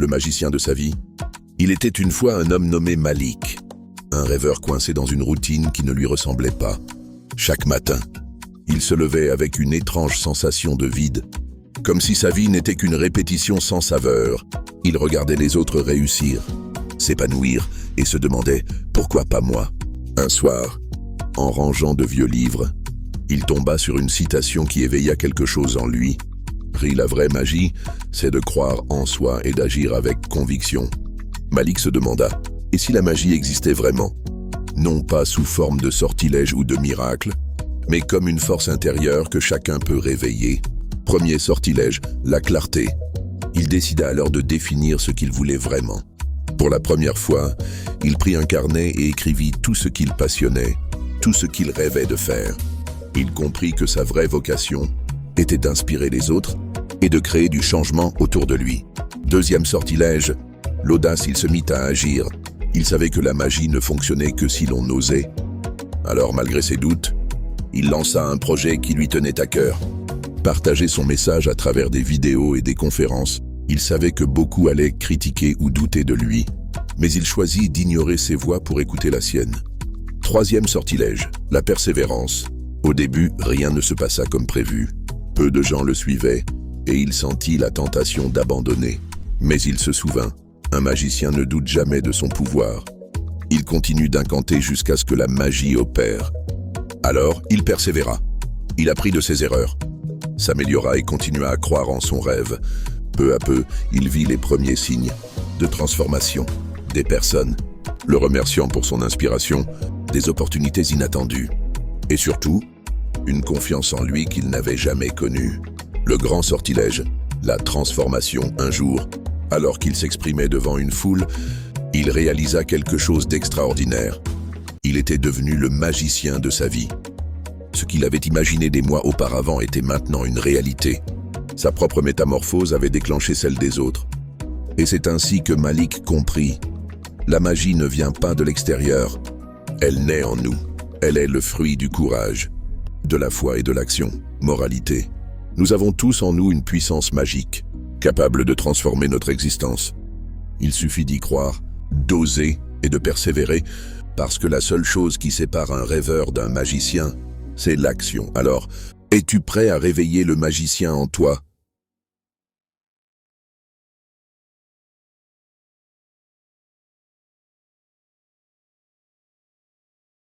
le magicien de sa vie? Il était une fois un homme nommé Malik, un rêveur coincé dans une routine qui ne lui ressemblait pas. Chaque matin, il se levait avec une étrange sensation de vide, comme si sa vie n'était qu'une répétition sans saveur. Il regardait les autres réussir, s'épanouir et se demandait « Pourquoi pas moi ?» Un soir, en rangeant de vieux livres, il tomba sur une citation qui éveilla quelque chose en lui. La vraie magie, c'est de croire en soi et d'agir avec conviction. Malik se demanda, et si la magie existait vraiment? Non pas sous forme de sortilège ou de miracle, mais comme une force intérieure que chacun peut réveiller. Premier sortilège, la clarté. Il décida alors de définir ce qu'il voulait vraiment. Pour la première fois, il prit un carnet et écrivit tout ce qu'il passionnait, tout ce qu'il rêvait de faire. Il comprit que sa vraie vocation était d'inspirer les autres et de créer du changement autour de lui. Deuxième sortilège, l'audace. Il se mit à agir. Il savait que la magie ne fonctionnait que si l'on osait. Alors, malgré ses doutes, il lança un projet qui lui tenait à cœur. Partager son message à travers des vidéos et des conférences. Il savait que beaucoup allaient critiquer ou douter de lui, mais il choisit d'ignorer ses voix pour écouter la sienne. Troisième sortilège, la persévérance. Au début, rien ne se passa comme prévu. Peu de gens le suivaient, et il sentit la tentation d'abandonner. Mais il se souvint, un magicien ne doute jamais de son pouvoir. Il continue d'incanter jusqu'à ce que la magie opère. Alors, il persévéra. Il apprit de ses erreurs, s'améliora et continua à croire en son rêve. Peu à peu, il vit les premiers signes de transformation des personnes, le remerciant pour son inspiration, des opportunités inattendues. Et surtout, une confiance en lui qu'il n'avait jamais connue. Le grand sortilège, la transformation. Un jour, alors qu'il s'exprimait devant une foule, il réalisa quelque chose d'extraordinaire. Il était devenu le magicien de sa vie. Ce qu'il avait imaginé des mois auparavant était maintenant une réalité. Sa propre métamorphose avait déclenché celle des autres. Et c'est ainsi que Malik comprit. La magie ne vient pas de l'extérieur. Elle naît en nous. Elle est le fruit du courage, de la foi et de l'action. Moralité. Nous avons tous en nous une puissance magique, capable de transformer notre existence. Il suffit d'y croire, d'oser et de persévérer, parce que la seule chose qui sépare un rêveur d'un magicien, c'est l'action. Alors, es-tu prêt à réveiller le magicien en toi?